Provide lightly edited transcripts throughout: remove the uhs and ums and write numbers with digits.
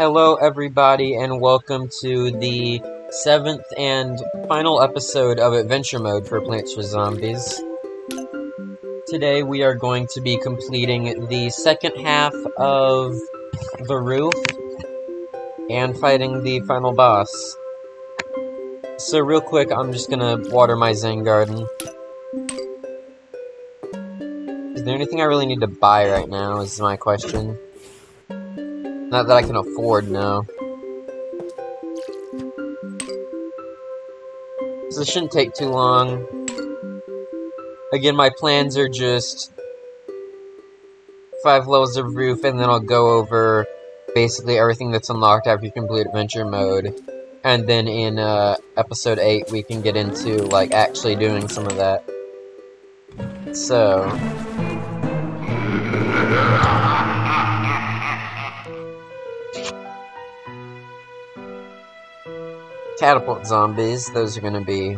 Hello everybody and welcome to the 7th and final episode of Adventure Mode for Plants vs. Zombies. Today we are going to be completing the second half of the roof and fighting the final boss. So real quick, I'm just gonna water my Zen garden. Is there anything I really need to buy right now is my question. Not that I can afford, no. So this shouldn't take too long. Again, my plans are just 5 levels of roof, and then I'll go over basically everything that's unlocked after you complete adventure mode. And then in episode 8, we can get into like actually doing some of that. So catapult zombies, those are gonna be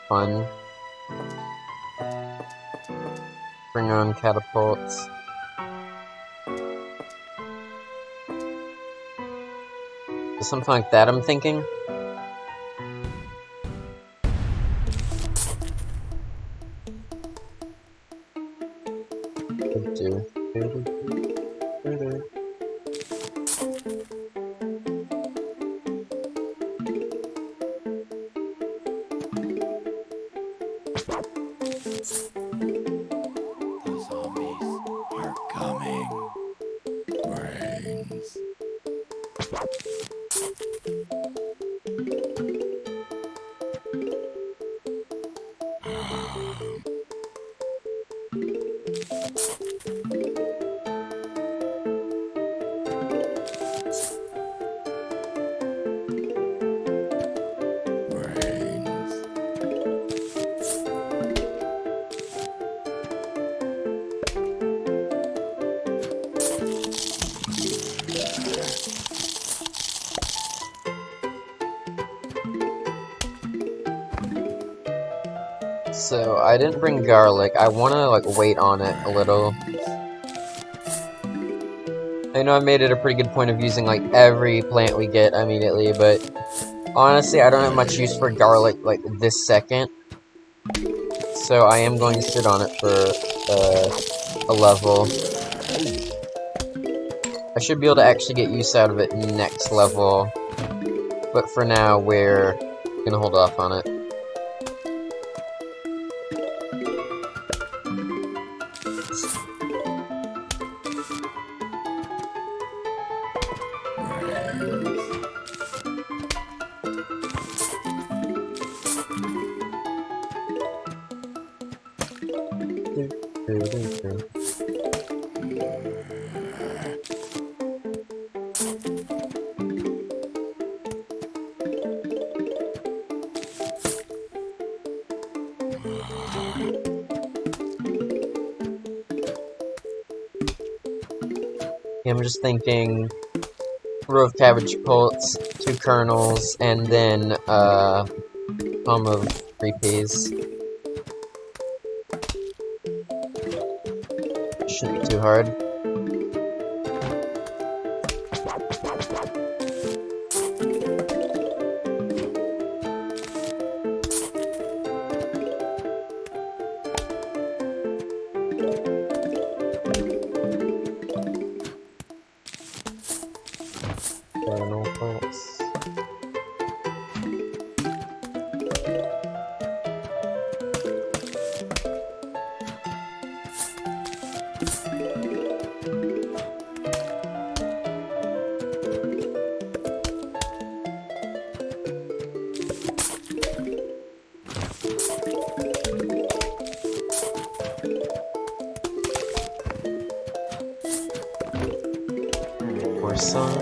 fun. Bring on catapults. Something like that, I'm thinking. The zombies are coming. Brains. So, I didn't bring garlic. I wanna, like, wait on it a little. I know I made it a pretty good point of using, like, every plant we get immediately, but honestly, I don't have much use for garlic, like, this second. So, I am going to sit on it for a level. I should be able to actually get use out of it next level. But for now, we're gonna hold off on it. I'm just thinking row of cabbage pults, 2 kernels, and then palm of 3 peas. Shouldn't be too hard. Kernel pults. Or some.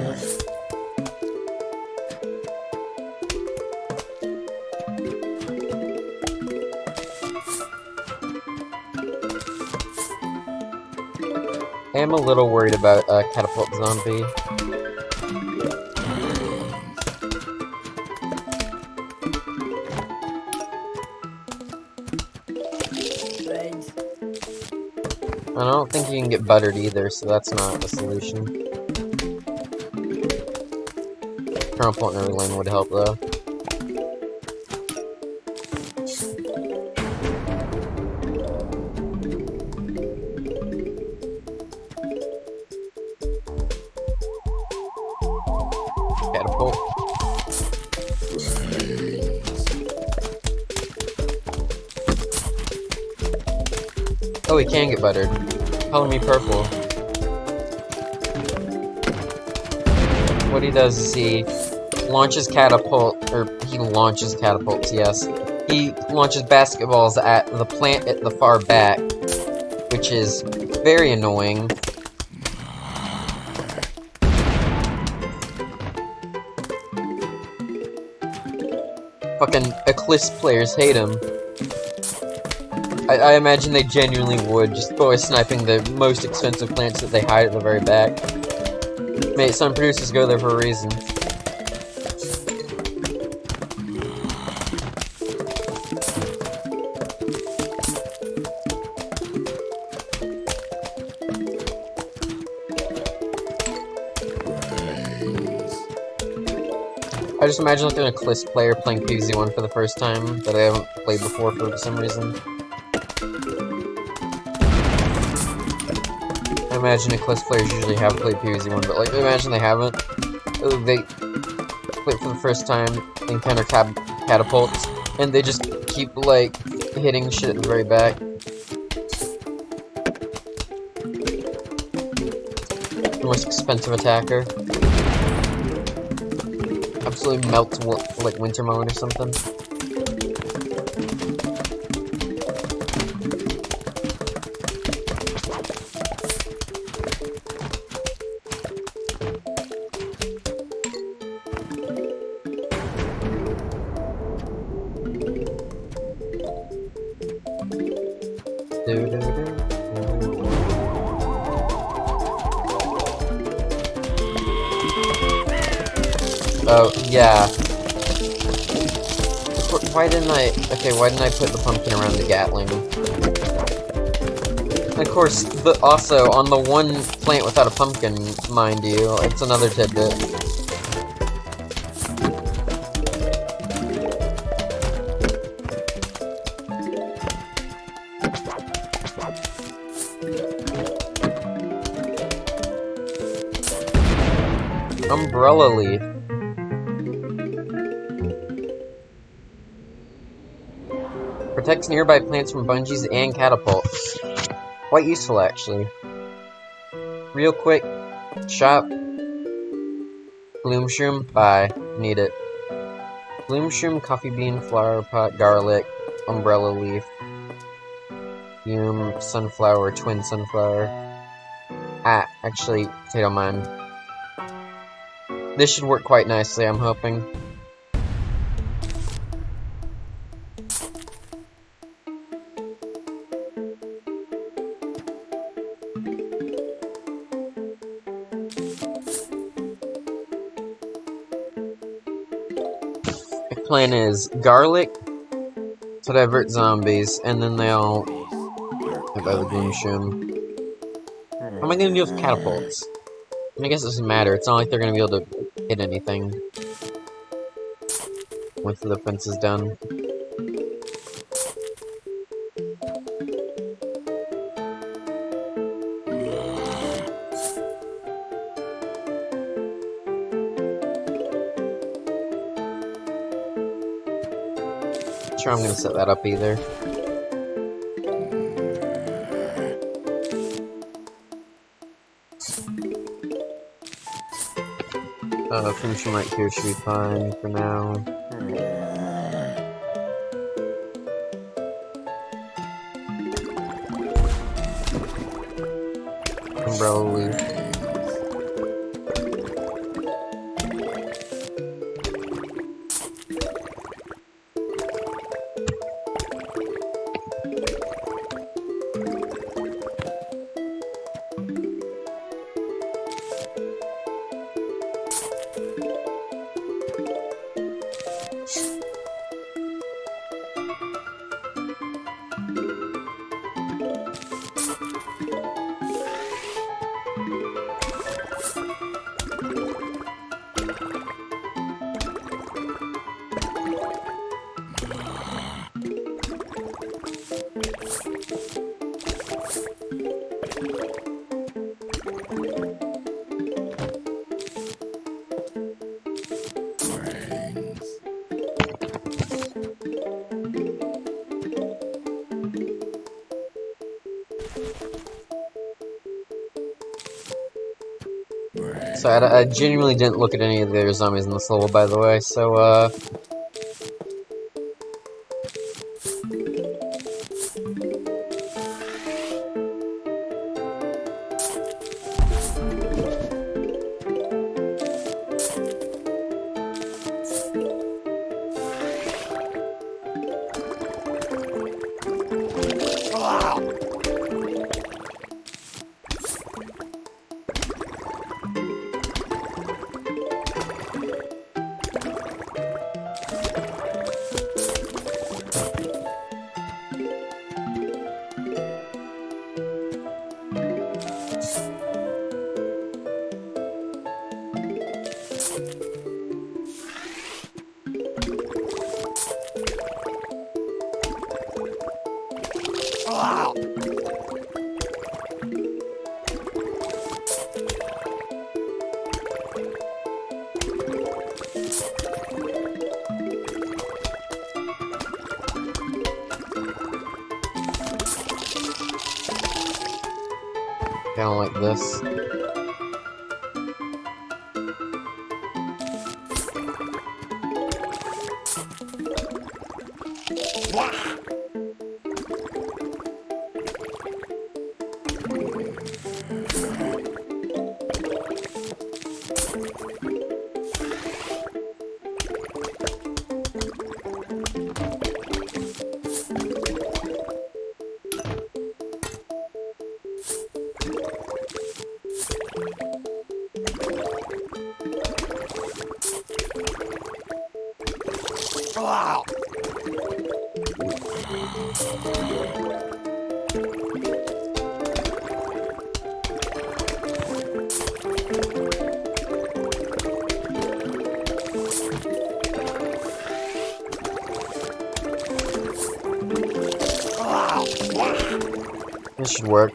I am a little worried about catapult zombie. I don't think you can get buttered either, so that's not a solution. crumple and everything would help though. Catapult. Oh, he can get buttered. Color me purple. What he does is he launches catapults, yes. He launches basketballs at the plant at the far back, which is very annoying. Fucking Eclipse players hate him. I imagine they genuinely would, just by sniping the most expensive plants that they hide at the very back. Mate, some producers go there for a reason. I just imagine like an Eclipse player playing PvZ1 for the first time that I haven't played before for some reason. I imagine Eclipse players usually have played PvZ1, but like, imagine they haven't. They play it for the first time, encounter catapults, and they just keep like hitting shit at the very back. The most expensive attacker. Absolutely melts like winter mode or something. Oh, yeah. Why didn't I put the pumpkin around the Gatling? And of course, also, on the one plant without a pumpkin, mind you, it's another tidbit. Umbrella leaf. Protects nearby plants from bungees and catapults. Quite useful, actually. Real quick, shop. Bloom shroom, buy. Need it. Bloom shroom, coffee bean, flower pot, garlic, umbrella leaf, fume, sunflower, twin sunflower. Ah, actually, potato mine. This should work quite nicely, I'm hoping. The plan is garlic to divert zombies, and then they'll hit by the gloom shroom. How am I gonna deal with catapults? I guess it doesn't matter, it's not like they're gonna be able to hit anything once the defense is done. Sure, I'm gonna set that up either. Finishing right here should be fine for now. Umbrella leaf. So I genuinely didn't look at any of the other zombies in this level, by the way, so, kinda like this. This should work.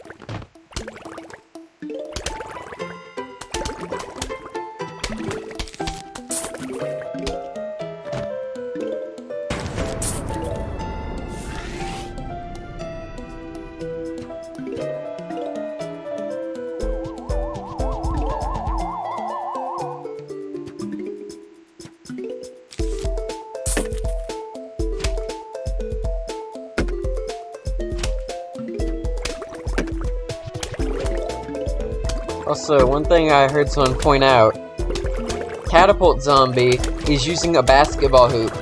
Also, one thing I heard someone point out, Catapult Zombie is using a basketball hoop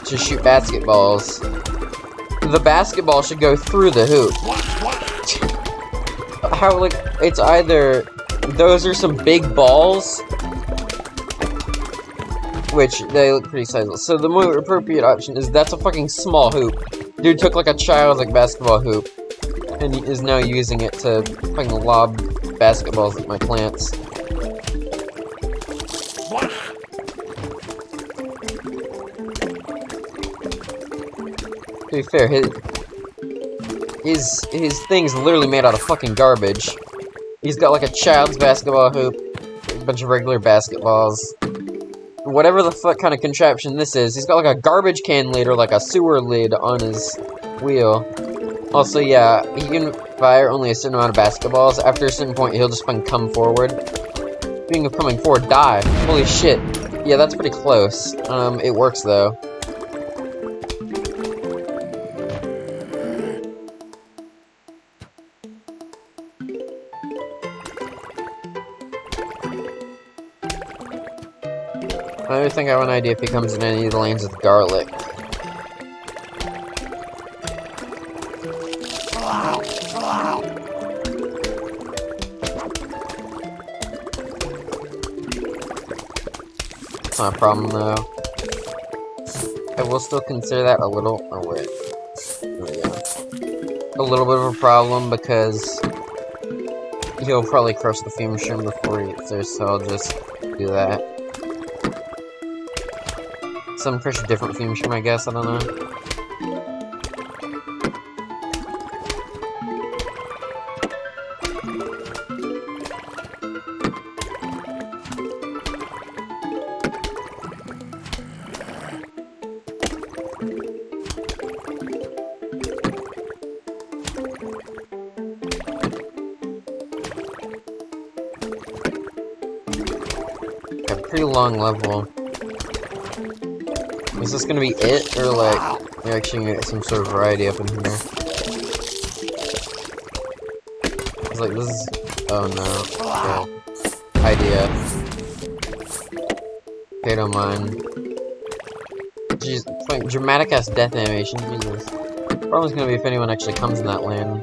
to shoot basketballs. The basketball should go through the hoop. How, like, it's either those are some big balls, which they look pretty sizable. So the more appropriate option is that's a fucking small hoop. Dude took like a child's like basketball hoop and is now using it to fucking lob basketballs at my plants. To be fair, his thing's literally made out of fucking garbage. He's got like a child's basketball hoop, a bunch of regular basketballs. Whatever the fuck kind of contraption this is, he's got like a garbage can lid or like a sewer lid on his wheel. Also, yeah, he can fire only a certain amount of basketballs. After a certain point, he'll just fucking come forward. Speaking of coming forward, die. Holy shit. Yeah, that's pretty close. It works though. I think I have an idea if he comes in any of the lanes with garlic. It's not a problem though. I will still consider that a little. Oh wait. There we go. A little bit of a problem because he'll probably crush the fume mushroom before he eats there, so I'll just do that. Some crush a different fume mushroom, I guess. I don't know. A pretty long level. Is this gonna be it, or like we're actually gonna get some sort of variety up in here? It's like this is. Oh no. Okay. Idea. Okay, don't mind. Jeez, it's like dramatic ass death animation. Jesus. Problem's gonna be if anyone actually comes in that land.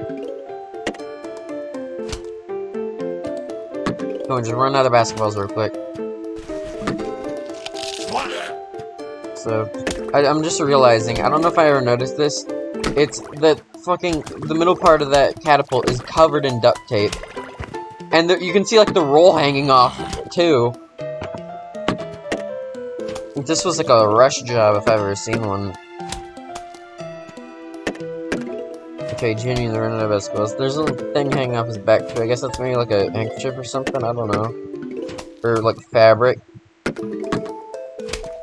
Come on, just run out of basketballs real quick. So, I'm just realizing, I don't know if I ever noticed this, it's that the middle part of that catapult is covered in duct tape. And you can see, like, the roll hanging off, too. This was like a rush job if I've ever seen one. Okay, genuinely running out of basketballs. There's a little thing hanging off his back, too. I guess that's maybe like a handkerchief or something, I don't know. Or, like, fabric.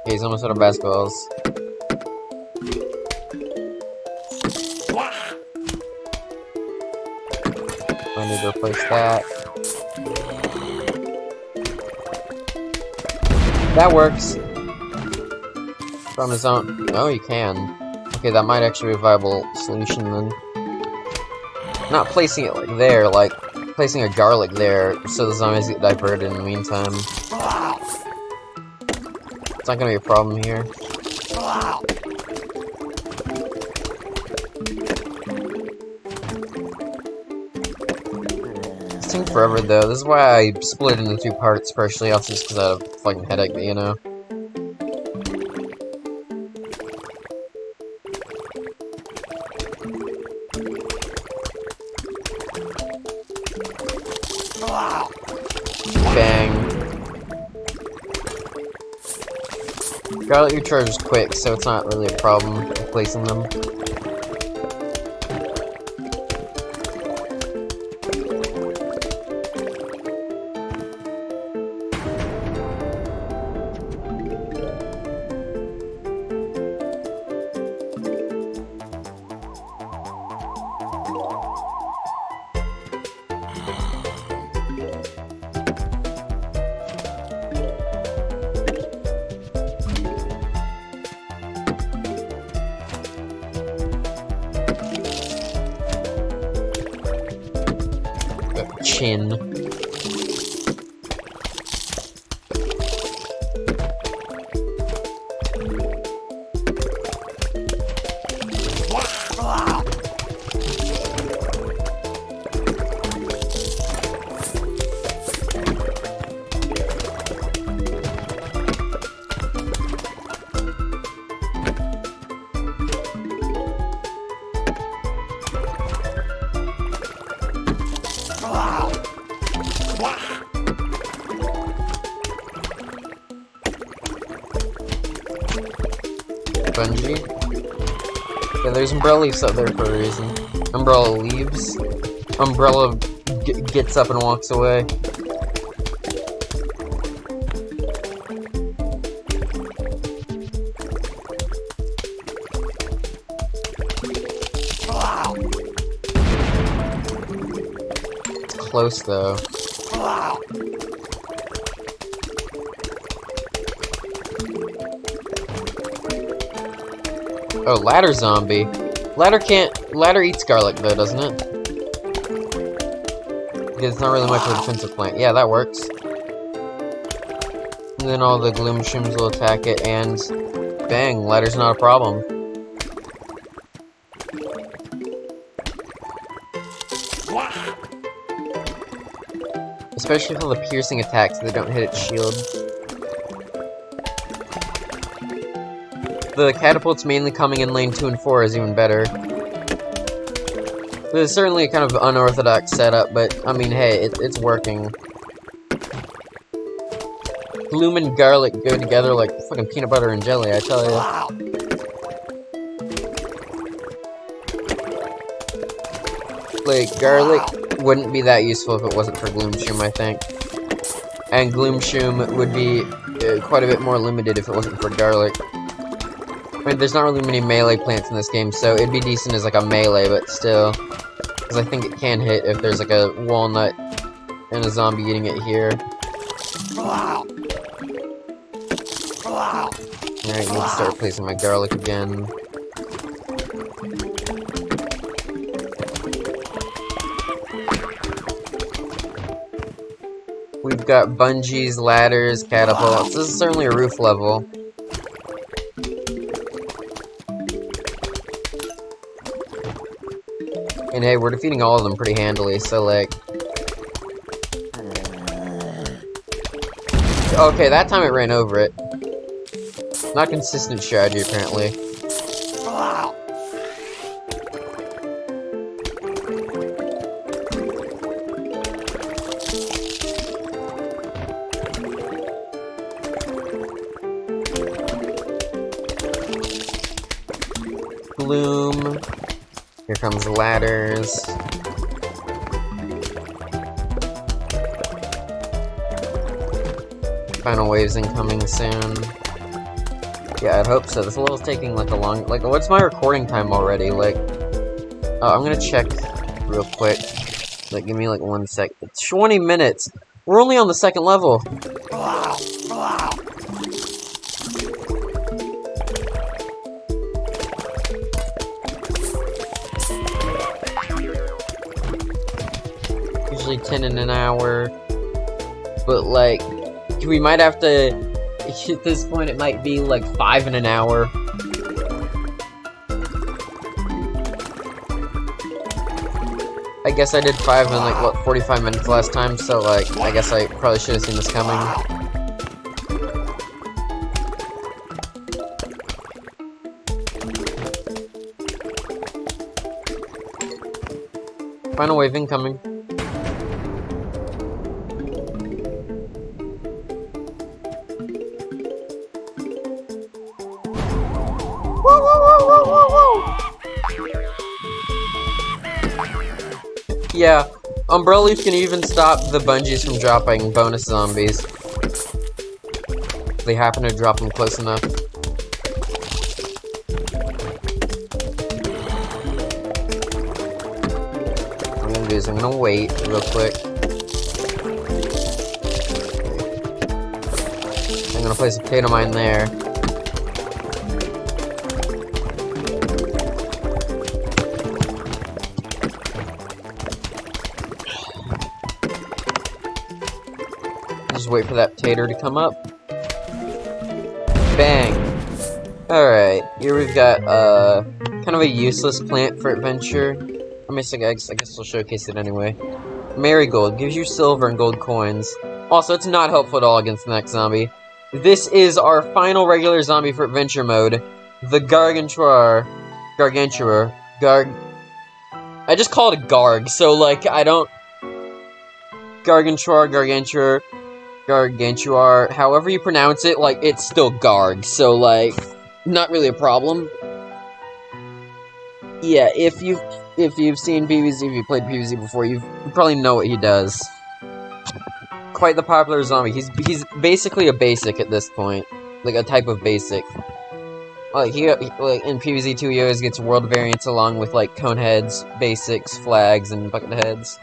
Okay, he's almost out of basketballs. I need to replace that. That works. From his own. No, you can. Okay, that might actually be a viable solution then. Not placing it like there, like placing a garlic there so the zombies get diverted in the meantime. It's not gonna be a problem here. It's taking forever though. This is why I split it into 2 parts, partially off just because I had a fucking headache, you know. Bang. Garlic recharges quick, so it's not really a problem replacing them. Chin. Bungee. Yeah, there's umbrella leaves up there for a reason. Umbrella leaves. Umbrella gets up and walks away. It's close though. Oh, ladder zombie. Ladder eats garlic though, doesn't it? Because it's not really much of a defensive plant. Yeah, that works. And then all the gloom shrooms will attack it, and bang, ladder's not a problem. Especially for the piercing attacks that don't hit its shield. The catapults mainly coming in lane 2 and 4 is even better. It's certainly a kind of unorthodox setup, but I mean, hey, it's working. Gloom and garlic go together like fucking peanut butter and jelly, I tell you. Like, garlic wouldn't be that useful if it wasn't for gloom shroom, I think. And gloom shroom would be quite a bit more limited if it wasn't for garlic. I mean, there's not really many melee plants in this game, so it'd be decent as like a melee, but still. Because I think it can hit if there's like a walnut and a zombie eating it here. Alright, need to start replacing my garlic again. We've got bungees, ladders, catapults. This is certainly a roof level. And hey, we're defeating all of them pretty handily, so like... Okay, that time it ran over it. Not consistent strategy, apparently. Bloom. Here comes the ladders. Final waves incoming soon. Yeah, I'd hope so. This level's taking like a long... Like, what's my recording time already? Like... Oh, I'm gonna check real quick. Like, give me like 1 sec. It's 20 minutes! We're only on the second level! Usually 10 in an hour. But like... We might have to... At this point, it might be like 5 in an hour. I guess I did 5 in like, what, 45 minutes last time, so like, I guess I probably should have seen this coming. Final wave incoming. Yeah, Umbrella Leaf can even stop the bungees from dropping bonus zombies. They happen to drop them close enough. What I'm gonna do is I'm gonna wait real quick. I'm gonna place a potato mine there. Just wait for that potato to come up. Bang! Alright, here we've got, kind of a useless plant for adventure. I mean, I guess we'll showcase it anyway. Marigold gives you silver and gold coins. Also, it's not helpful at all against the next zombie. This is our final regular zombie for adventure mode. The Gargantuar. I just call it a Garg, so, like, I don't... Gargantuar, however you pronounce it, like, it's still Garg, so, like, not really a problem. Yeah, if you've seen PvZ, if you've played PvZ before, you probably know what he does. Quite the popular zombie. He's basically a basic at this point. Like, a type of basic. Like, like, in PvZ 2, he always gets world variants along with, like, cone heads, basics, flags, and bucket heads.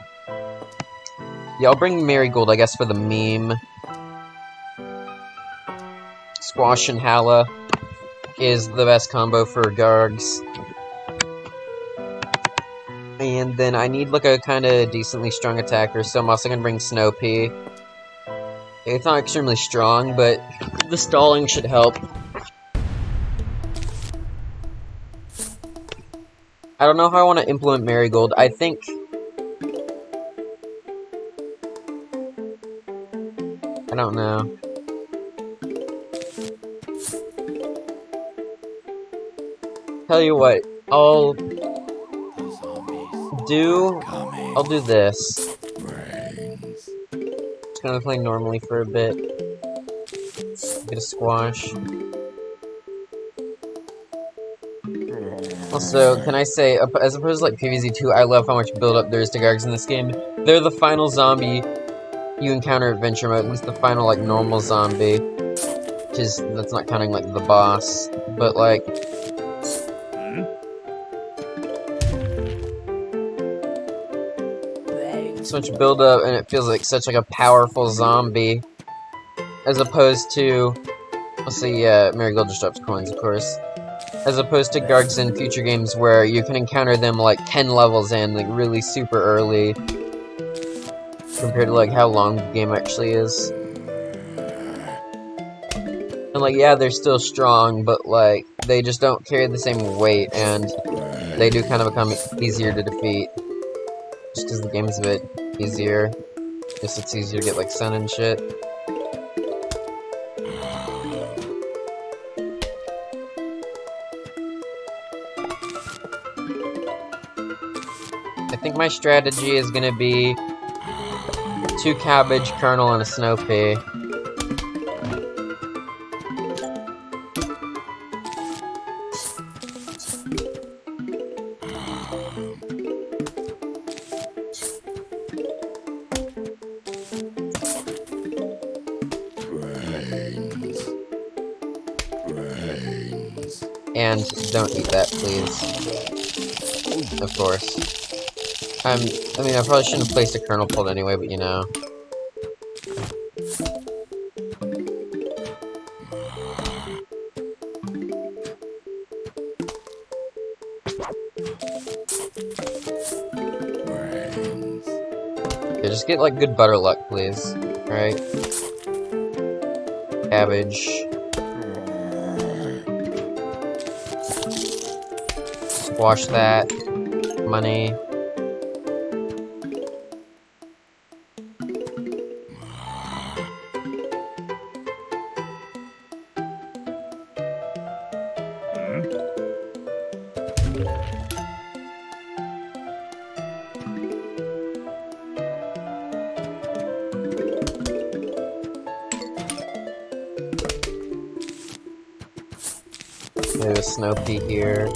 Yeah, I'll bring Marigold, I guess, for the meme. Squash and Hala is the best combo for Gargs. And then I need, like, a kind of decently strong attacker, so I'm also gonna bring Snow Pea. It's not extremely strong, but the stalling should help. I don't know how I want to implement Marigold. I think... I don't know. Tell you what, I'll do this. Just gonna play normally for a bit. Get a squash. Also, can I say, as opposed to like PvZ 2, I love how much build-up there is to Gargs in this game. They're the final zombie you encounter in adventure mode, at least the final, like, normal zombie. Because that's not counting, like, the boss. But, like... So much build-up, and it feels like such, like, a powerful zombie. As opposed to So yeah, Marigold just drops coins, of course. As opposed to Gargs in future games where you can encounter them like 10 levels in, like really super early. Compared to like how long the game actually is. And like, yeah, they're still strong, but like, they just don't carry the same weight, and they do kind of become easier to defeat. Just because the game's a bit easier. Just it's easier to get like sun and shit. I think my strategy is gonna be 2 cabbage, kernel, and a snow pea. Brains. And don't eat that, please. Of course. I mean, I probably shouldn't have placed a kernel pulled anyway, but you know. Brains. Okay, just get like good butter luck, please. Alright. Cabbage. Squash that. Money. There's a snow pea here.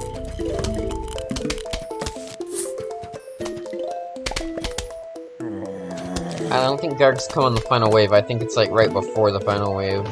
I don't think Gargs come on the final wave. I think it's like right before the final wave.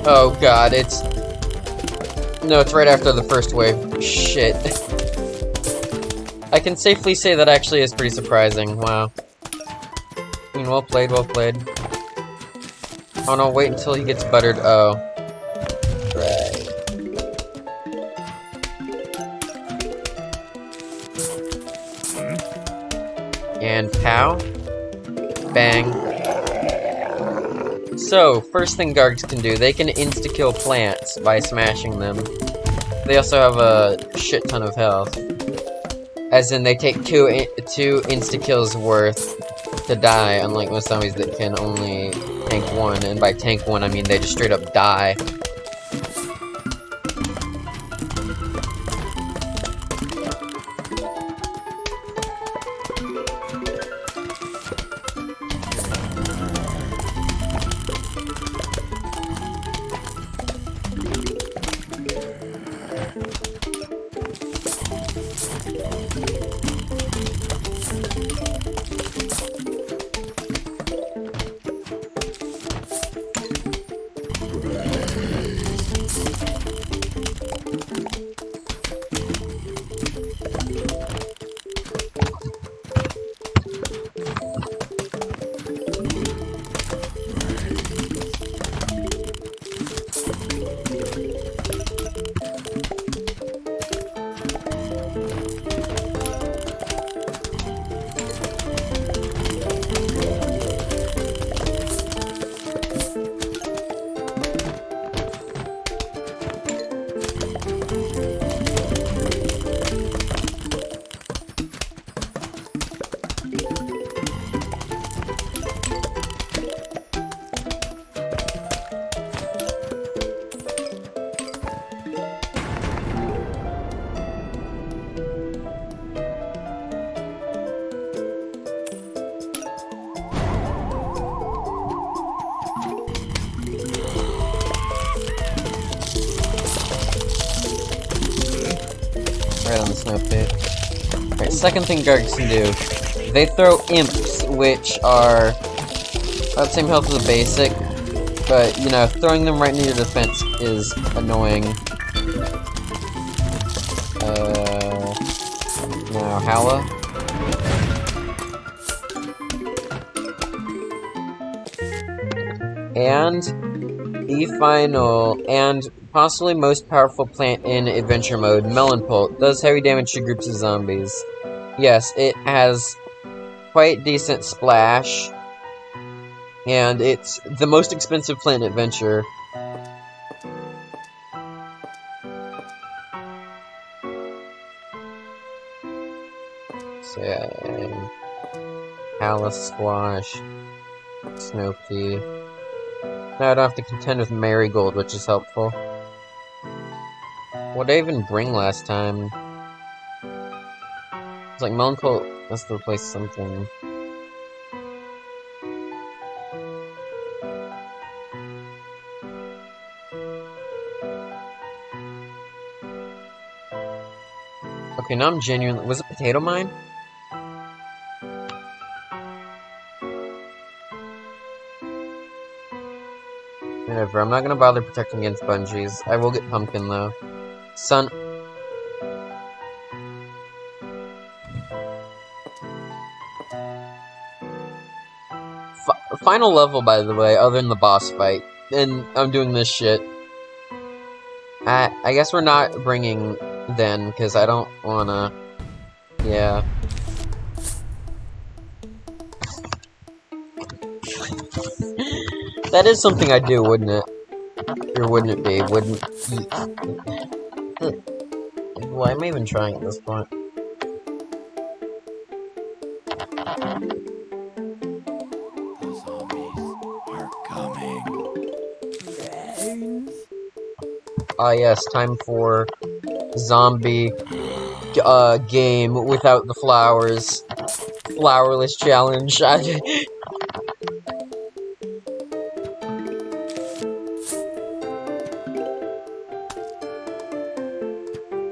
Oh god, it's... No, it's right after the first wave. Shit. I can safely say that actually is pretty surprising. Wow. I mean, well played, well played. Oh no, wait until he gets buttered. Oh. Right. And pow. Bang. So, first thing Gargs can do, they can insta-kill plants by smashing them. They also have a shit ton of health. As in, they take two insta-kills worth to die, unlike most zombies that can only tank one. And by tank one, I mean they just straight up die. Snowpit. Alright, second thing guards can do. They throw imps, which are about the same health as a basic, but, you know, throwing them right near your defense is annoying. Now, Hala. And the final, and possibly most powerful plant in adventure mode, Melon Pult, does heavy damage to groups of zombies. Yes, it has quite decent splash, and it's the most expensive plant in adventure. So, yeah, Hala Squash, Snow Pea. Now I don't have to contend with Marigold, which is helpful. What did I even bring last time? It's like Melon Pult has to replace something. Okay, now I'm genuinely... Was it Potato Mine? Whatever, I'm not gonna bother protecting against bungees. I will get Pumpkin, though. Sun... Final level, by the way, other than the boss fight. And I'm doing this shit. I guess we're not bringing then, because I don't wanna... Yeah. That is something I'd do, wouldn't it? Or wouldn't it be? Wouldn't... Why am I even trying at this point? The zombies are coming. Ah, yes, time for zombie game without the flowers. Flowerless challenge.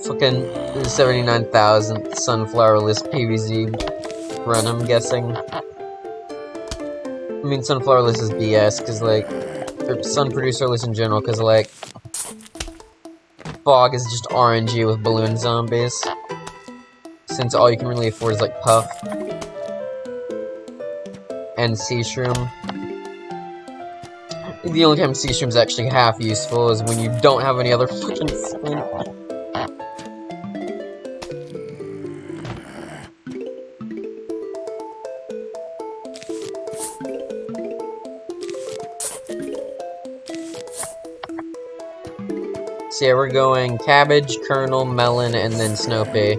Fucking 79,000th sunflowerless PvZ run, I'm guessing. I mean, sunflowerless is BS, cause like, or sun producerless in general, cause like, fog is just RNG with balloon zombies. Since all you can really afford is like Puff and Sea Shroom. The only time Sea Shroom's actually half useful is when you don't have any other fucking skin. So yeah, we're going cabbage, kernel, melon, and then snow pea.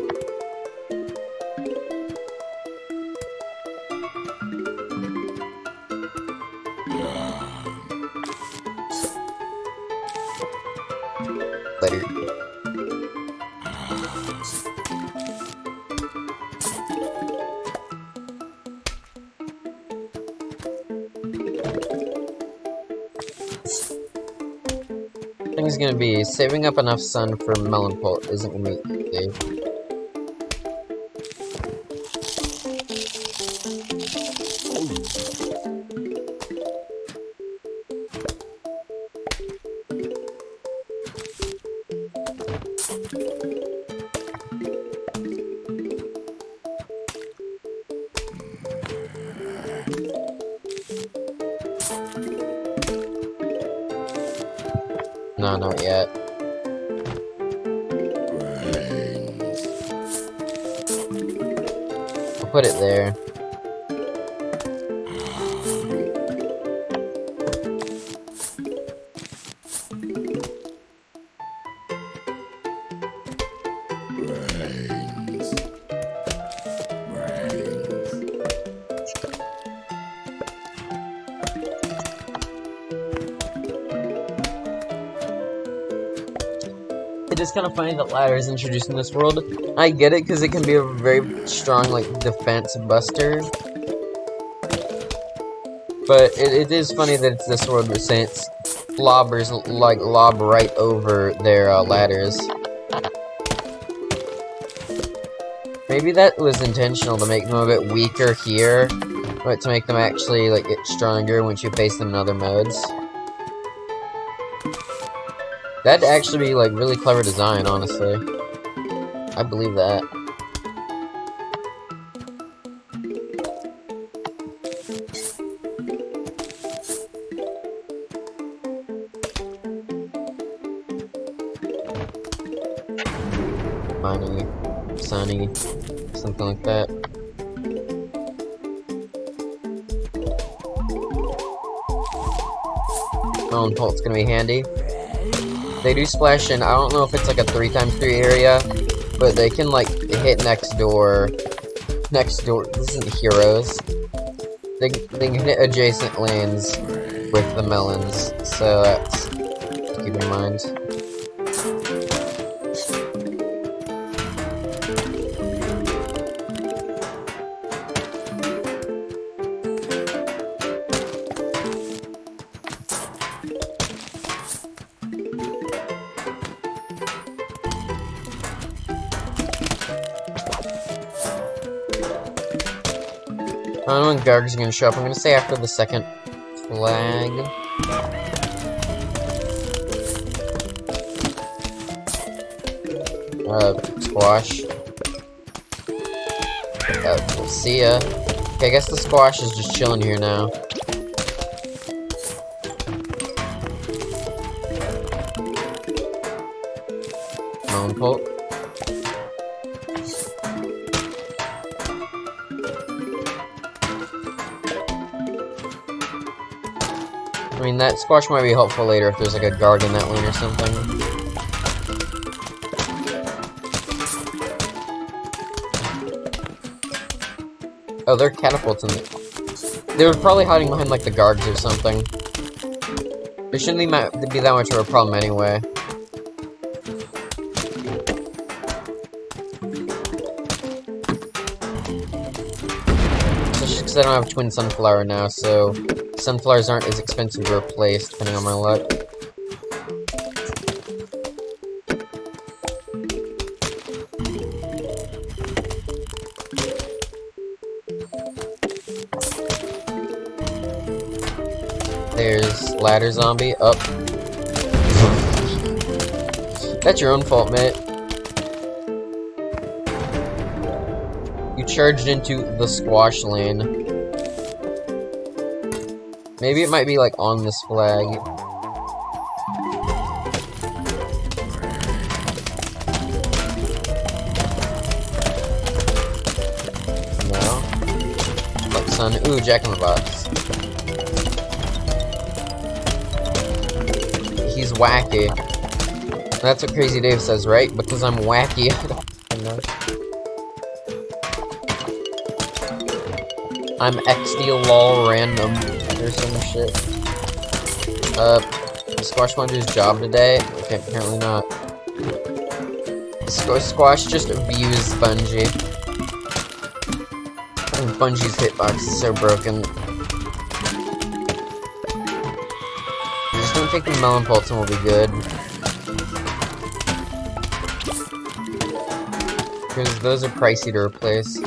Later. Thing's gonna be saving up enough sun for melon pult isn't gonna be easy. No, not yet. Brains. I'll put it there. Brains. It is kind of funny that ladder is introduced in this world. I get it because it can be a very strong, like, defense buster. But it is funny that it's this world, since lobbers, like, lob right over their ladders. Maybe that was intentional to make them a bit weaker here, but to make them actually like get stronger once you face them in other modes. That'd actually be like really clever design, honestly. I believe that. Funny, sunny, something like that. Melon Pult's gonna be handy. They do splash in, I don't know if it's like a 3x3 area, but they can like hit next door, this isn't heroes. They can hit adjacent lanes with the melons, so that's to keep in mind. I don't know when Garg's gonna show up. I'm gonna say after the second flag. Squash. We'll see ya. Okay, I guess the squash is just chilling here now. Melon Pult. I mean, that squash might be helpful later if there's like a Garg in that lane or something. Oh, they're catapulting it. They were probably hiding behind like the Gargs or something. It shouldn't be that much of a problem anyway. Especially because I don't have Twin Sunflower now, so sunflowers aren't as expensive to replace, depending on my luck. There's ladder zombie. Up. That's your own fault, mate. You charged into the squash lane. Maybe it might be like on this flag. No. Like son. Ooh, Jack in the Box. He's wacky. That's what Crazy Dave says, right? Because I'm wacky. I don't know. I'm XD lol random or some shit. Squash Sponge's job today? Okay, apparently not. Squash just abused Bungie. And Bungie's hitbox is so broken. Just don't take the Melon Pults and we'll be good. Because those are pricey to replace.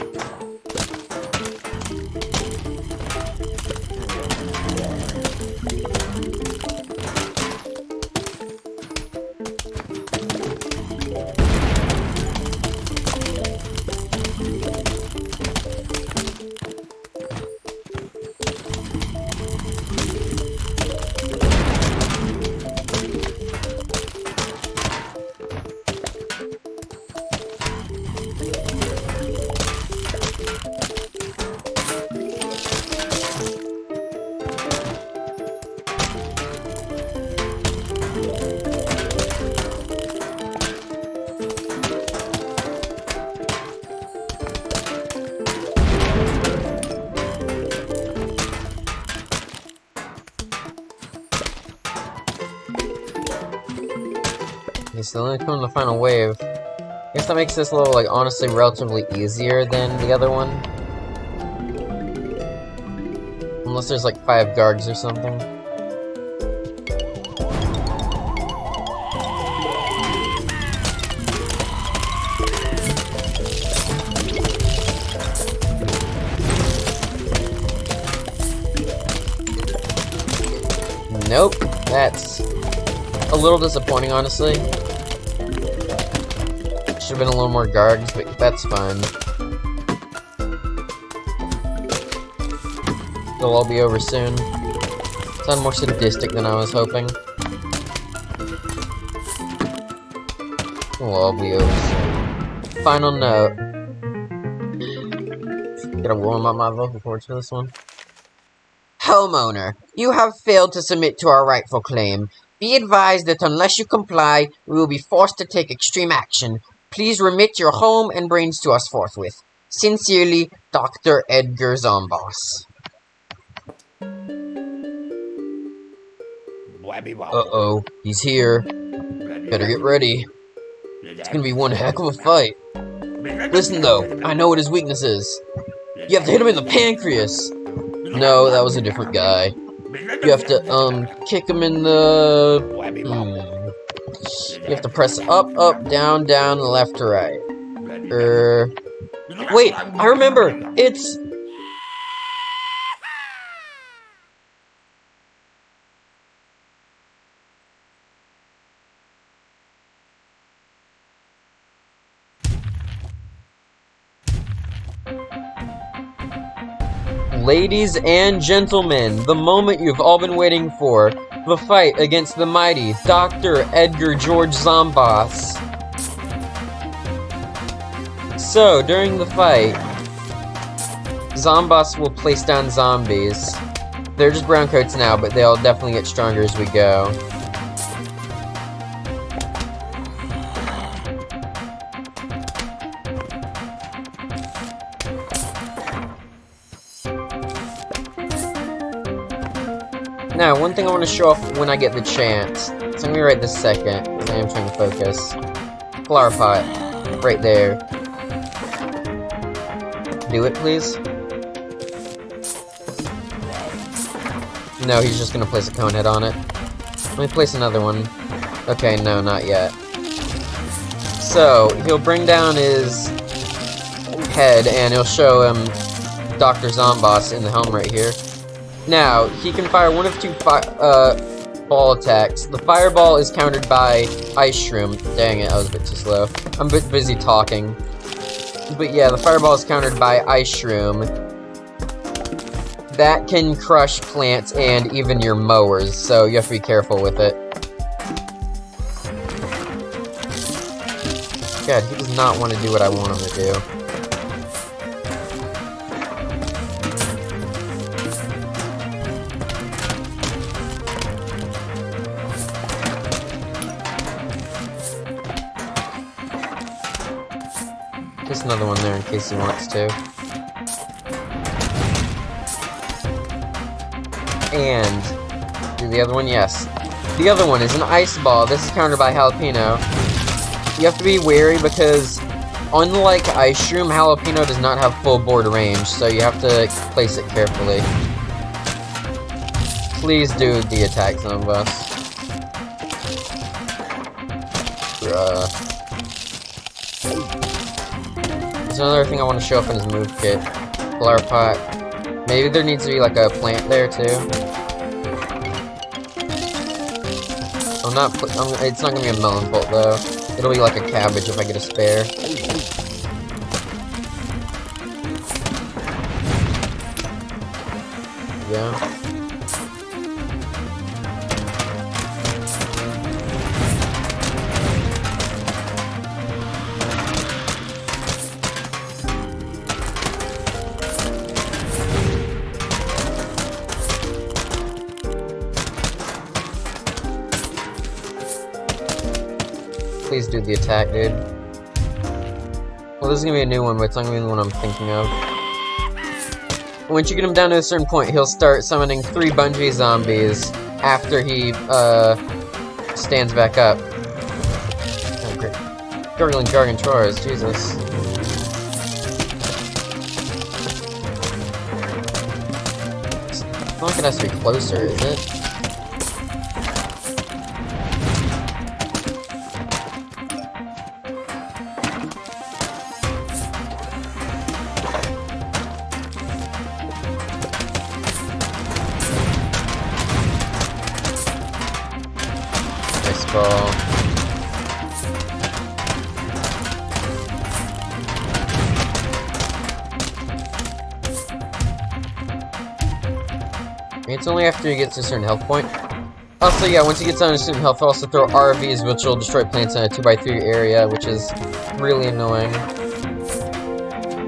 Okay, so then come the final wave. I guess that makes this level, like, honestly relatively easier than the other one. Unless there's, like, 5 Gargs or something. Nope. That's a little disappointing, honestly. Should have been a little more guards, but that's fine. They'll all be over soon. Sound more sadistic than I was hoping. They'll all be over soon. Final note. Gotta warm up my vocal cords for this one. Homeowner, you have failed to submit to our rightful claim. Be advised that unless you comply, we will be forced to take extreme action. Please remit your home and brains to us forthwith. Sincerely, Dr. Edgar Zombos. Uh-oh, he's here. Better get ready. It's gonna be one heck of a fight. Listen though, I know what his weakness is. You have to hit him in the pancreas. No, that was a different guy. You have to, kick him in the... You have to press up, up, down, down, left to right. Wait, I remember! It's... Ladies and gentlemen, the moment you've all been waiting for, the fight against the mighty Dr. Edgar George Zombos. So, during the fight, Zombos will place down zombies. They're just browncoats now, but they'll definitely get stronger as we go. Now, one thing I want to show off when I get the chance. So I'm going to be right this second, because I am trying to focus. Flower pot. Right there. Do it, please. No, he's just going to place a cone head on it. Let me place another one. Okay, no, not yet. So, he'll bring down his head, and he'll show him Dr. Zombos in the helm right here. Now, he can fire one of two ball attacks. The fireball is countered by Ice Shroom. Dang it, I was a bit too slow. I'm a bit busy talking. But yeah, the fireball is countered by Ice Shroom. That can crush plants and even your mowers, so you have to be careful with it. God, he does not want to do what I want him to do. Just another one there in case he wants to. And do the other one, yes. The other one is an ice ball. This is countered by Jalapeno. You have to be wary because unlike Ice Shroom, Jalapeno does not have full board range, so you have to place it carefully. Please do the attack, some of us. There's another thing I want to show up in his move kit. Flower pot. Maybe there needs to be like a plant there too. It's not gonna be a melon bolt though. It'll be like a cabbage if I get a spare. Yeah. Please do the attack, dude. Well, this is gonna be a new one, but it's not gonna be the one I'm thinking of. Once you get him down to a certain point, he'll start summoning 3 bungee zombies after he, stands back up. Oh, great. Gurgling Gargantuars, Jesus. It's not like it has to be closer, is it? baseball. It's only after he gets to a certain health point. Also, yeah, once he gets on a certain health, I'll also throw RVs, which will destroy plants in a 2x3 area, which is really annoying.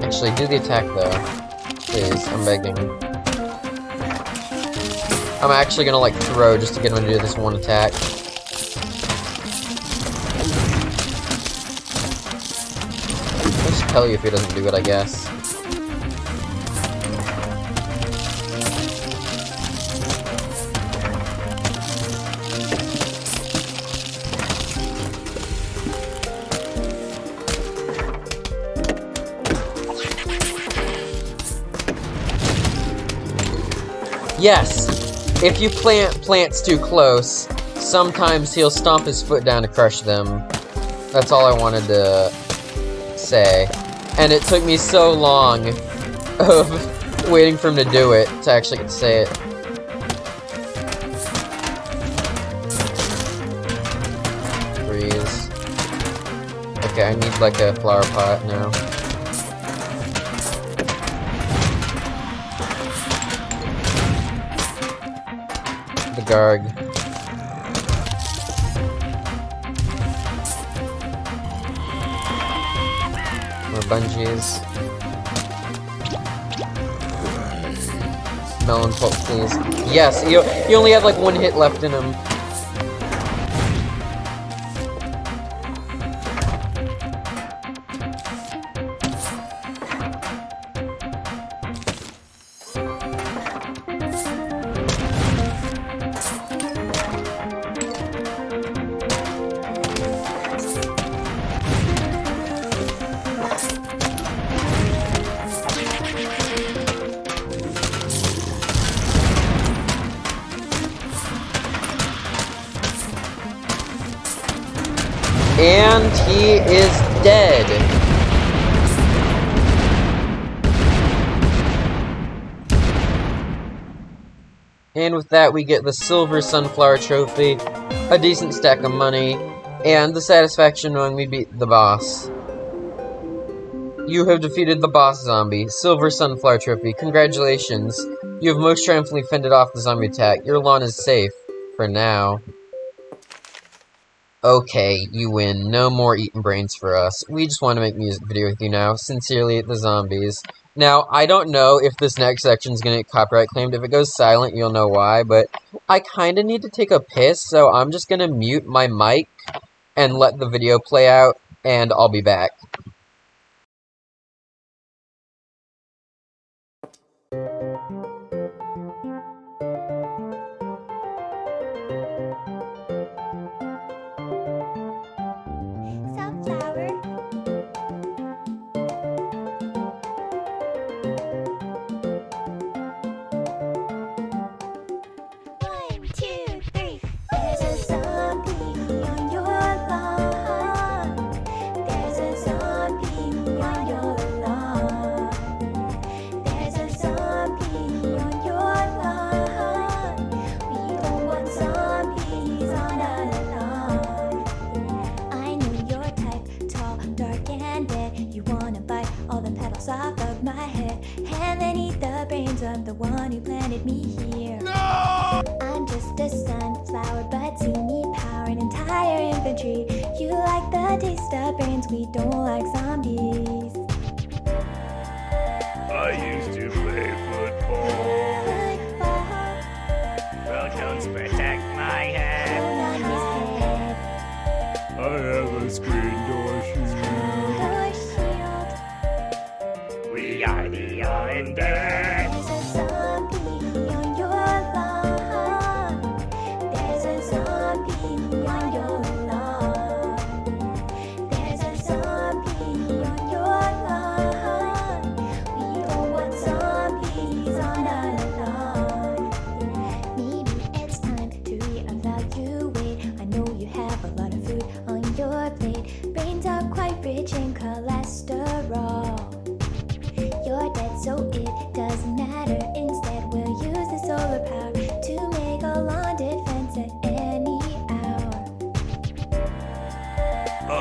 Actually, do the attack, though. Please, I'm begging. I'm actually gonna, like, throw just to get him to do this one attack. I'll just tell you if he doesn't do it, I guess. Yes! If you plant plants too close, sometimes he'll stomp his foot down to crush them. That's all I wanted to say. And it took me so long of waiting for him to do it to actually get to say it. Freeze. Okay, I need like a flower pot now. The Garg. More bungees. Melon pulp, please. Yes, you only have like one hit left in him. And he is dead. And with that, we get the Silver Sunflower Trophy, a decent stack of money, and the satisfaction knowing we beat the boss. You have defeated the boss zombie, Silver Sunflower Trophy. Congratulations. You have most triumphantly fended off the zombie attack. Your lawn is safe. For now. Okay, you win. No more eating brains for us. We just want to make a music video with you now. Sincerely, the zombies. Now, I don't know if this next section is going to get copyright claimed. If it goes silent, you'll know why, but I kind of need to take a piss, so I'm just going to mute my mic and let the video play out, and I'll be back. Off of my head, and then eat the brains of the one who planted me here. No! I'm just a sunflower, but you need power and entire infantry. You like the taste of brains, we don't like zombies. I used to play football. Well, protect my head. I have a screen door shield. We are the undead. There's a zombie on your lawn. There's a zombie on your lawn. There's a zombie on your lawn. We don't want zombies on our lawn. Maybe it's time to reevaluate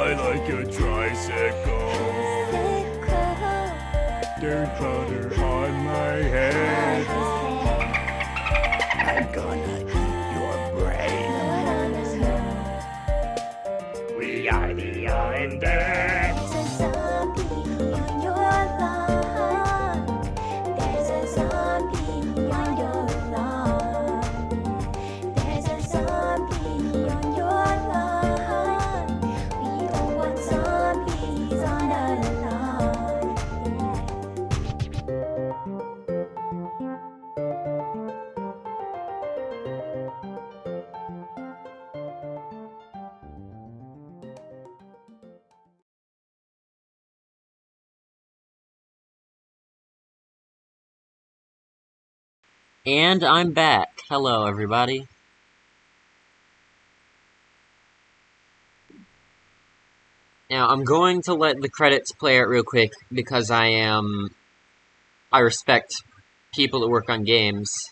I like a tricycle. Dirt powder on my head. I'm gonna eat your brain. We are the undead. There's a zombie on your lawn. There's a zombie on your lawn. There's a zombie on your lawn. We don't want zombies on our lawn. And I'm back. Hello, everybody. Now, I'm going to let the credits play out real quick because I respect people that work on games.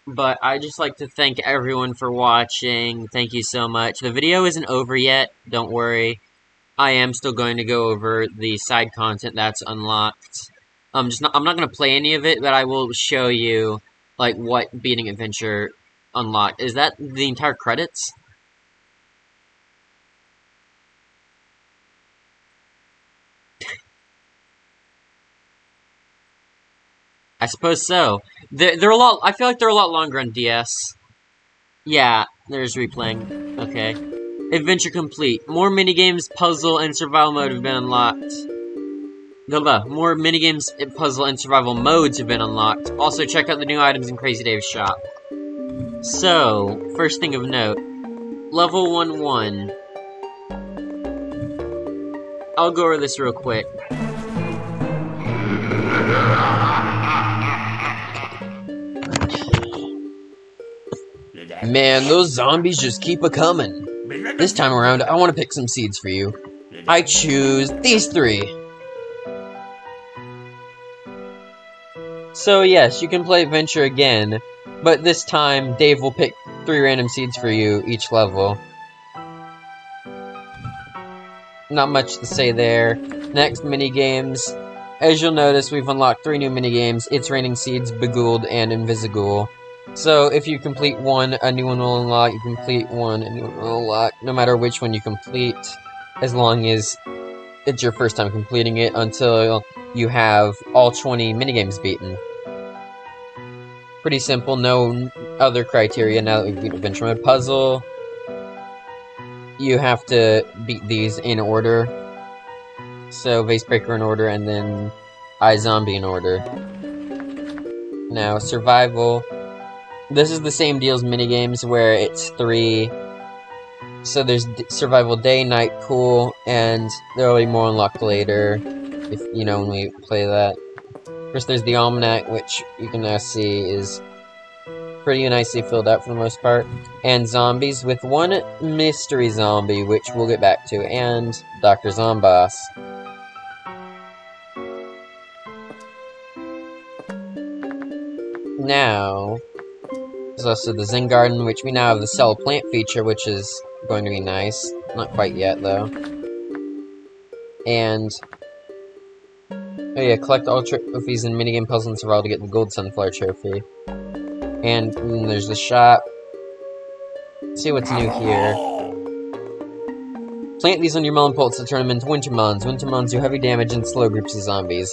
But I just like to thank everyone for watching. Thank you so much. The video isn't over yet. Don't worry. I am still going to go over the side content that's unlocked. I'm not going to play any of it, but I will show you like what Beating Adventure unlocked. Is that the entire credits? I suppose so. They're a lot. I feel like they're a lot longer on DS. Yeah, there's replaying. Okay. Adventure complete. More minigames, puzzle, and survival mode have been unlocked. More minigames, puzzle, and survival modes have been unlocked. Also, check out the new items in Crazy Dave's shop. So, first thing of note. Level 1-1. I'll go over this real quick. Man, those zombies just keep a-coming. This time around, I want to pick some seeds for you. I choose these 3. So yes, you can play Adventure again, but this time, Dave will pick 3 random seeds for you each level. Not much to say there. Next, minigames. As you'll notice, we've unlocked 3 new minigames. It's Raining Seeds, Begooled, and Invisigool. So, if you complete one, a new one will unlock. You complete one, a new one will unlock. No matter which one you complete, as long as it's your first time completing it, until you have all 20 minigames beaten. Pretty simple, no other criteria now that we've beat Adventure Mode. Puzzle, you have to beat these in order. So, Vase Breaker in order, and then iZombie in order. Now, Survival. This is the same deal as minigames, where it's 3. So there's Survival Day, Night, Cool, and there will be more unlocked later, if you know when we play that. First there's the Almanac, which you can now see is pretty nicely filled out for the most part. And zombies, with one mystery zombie, which we'll get back to, and Dr. Zomboss. Now, there's also the Zen Garden, which we now have the Sell a Plant feature, which is going to be nice. Not quite yet, though. And, oh yeah, collect all trophies and minigame puzzles and survival to get the Gold Sunflower Trophy. And then there's the shop. Let's see what's new here. Plant these on your melon poults to turn them into winter melons. Winter melons do heavy damage and slow groups of zombies.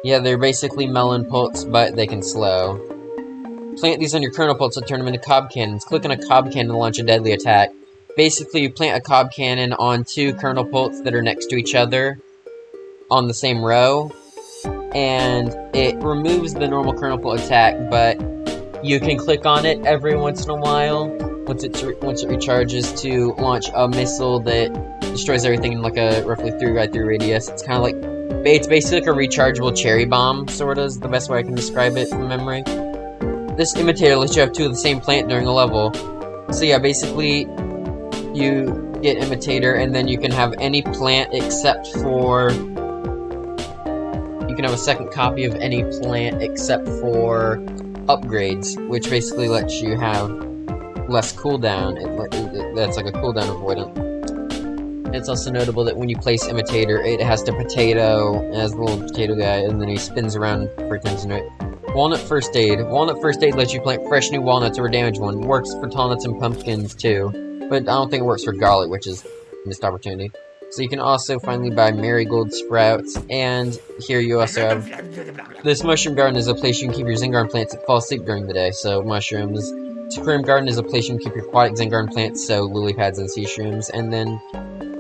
Yeah, they're basically melon poults, but they can slow. Plant these on your kernel poults to turn them into cob cannons. Click on a cob cannon to launch a deadly attack. Basically, you plant a cob cannon on 2 kernel poults that are next to each other on the same row, and it removes the normal kernel poult attack, but you can click on it every once in a while once it recharges to launch a missile that destroys everything in like a roughly 3x3 radius. It's kind of like, it's basically like a rechargeable cherry bomb, sort of, is the best way I can describe it from memory. This imitator lets you have 2 of the same plant during a level. So yeah, basically, you get imitator, and then you can have any plant except for... You can have a second copy of any plant except for upgrades, which basically lets you have less cooldown. That's like a cooldown avoidant. It's also notable that when you place Imitator, it has to potato, as the little potato guy, and then he spins around for attention to it. Walnut First Aid. Walnut First Aid lets you plant fresh new walnuts or a damaged one. Works for tall-nuts and pumpkins, too. But I don't think it works for garlic, which is a missed opportunity. So you can also finally buy marigold sprouts, and here you also have... This mushroom garden is a place you can keep your Zen garden plants that fall asleep during the day, so mushrooms. Aquarium garden is a place you can keep your aquatic Zen garden plants, so lily pads and sea shrooms. And then,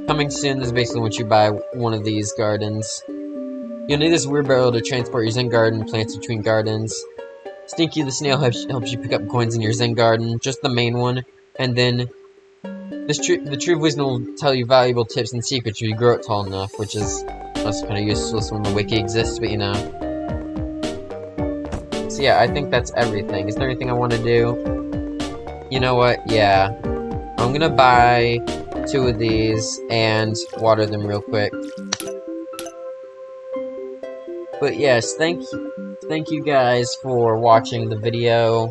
coming soon is basically once you buy one of these gardens. You'll need this weird barrel to transport your Zen garden plants between gardens. Stinky the snail helps you pick up coins in your Zen garden, just the main one. And then, the Tree of Wisdom will tell you valuable tips and secrets if you grow it tall enough, which is also kind of useless when the wiki exists, but you know. So yeah, I think that's everything. Is there anything I want to do? You know what? Yeah. I'm gonna buy 2 of these and water them real quick. But yes, thank you guys for watching the video.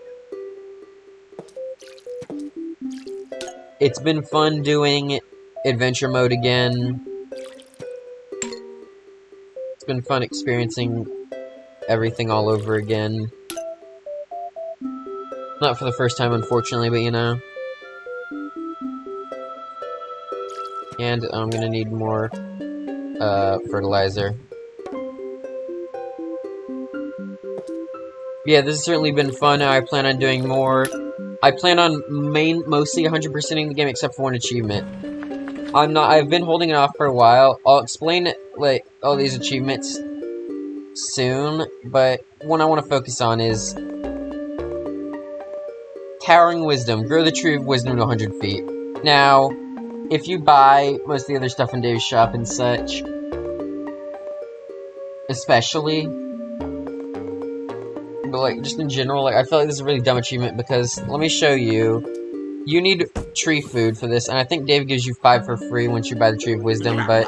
It's been fun doing adventure mode again. It's been fun experiencing everything all over again. Not for the first time, unfortunately, but you know. And I'm gonna need more fertilizer. Yeah, this has certainly been fun. I plan on doing more. I plan on mostly 100%ing the game except for one achievement. I've been holding it off for a while. I'll explain, like, all these achievements soon, but one I want to focus on is Towering Wisdom. Grow the Tree of Wisdom to 100 feet. Now, if you buy most of the other stuff in Dave's shop and such, especially, but like just in general, like I feel like this is a really dumb achievement because let me show you. You need tree food for this, and I think Dave gives you 5 for free once you buy the Tree of Wisdom. But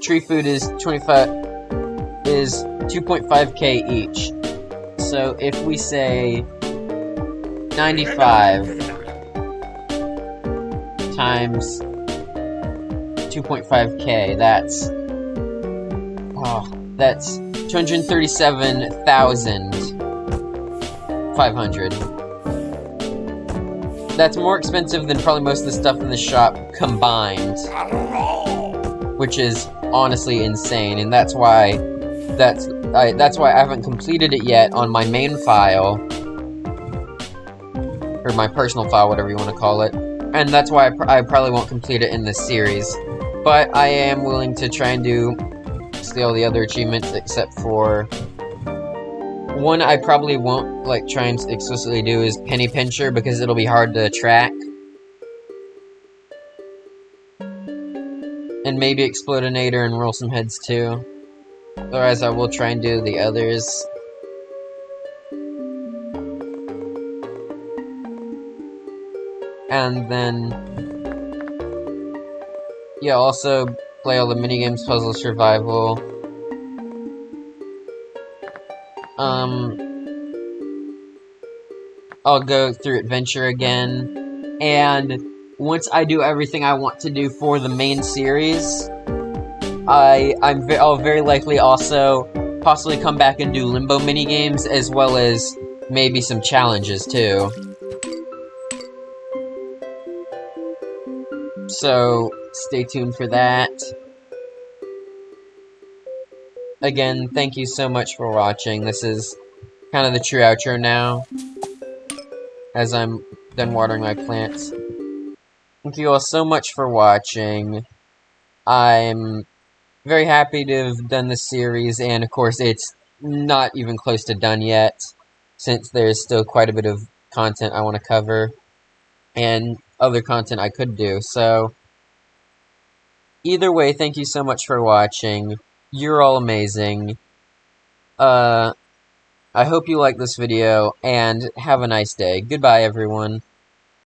tree food is 2.5k each. So if we say 95 times 2.5k, that's 237,500. That's more expensive than probably most of the stuff in the shop combined, which is honestly insane, and that's why I haven't completed it yet on my main file, or my personal file, whatever you want to call it, and that's why I probably won't complete it in this series. But I am willing to try and do all the other achievements except for one I probably won't like try and explicitly do is Penny Pincher because it'll be hard to track. And maybe Explodinator and Roll Some Heads too. Otherwise I will try and do the others. And then yeah, also play all the minigames, puzzle, survival. I'll go through adventure again, and once I do everything I want to do for the main series, I'll very likely also possibly come back and do limbo minigames as well as maybe some challenges too. So stay tuned for that. Again, thank you so much for watching. This is kind of the true outro now, as I'm done watering my plants. Thank you all so much for watching. I'm very happy to have done this series, and of course it's not even close to done yet, since there's still quite a bit of content I want to cover, and other content I could do, so either way, thank you so much for watching. You're all amazing. I hope you like this video, and have a nice day. Goodbye, everyone.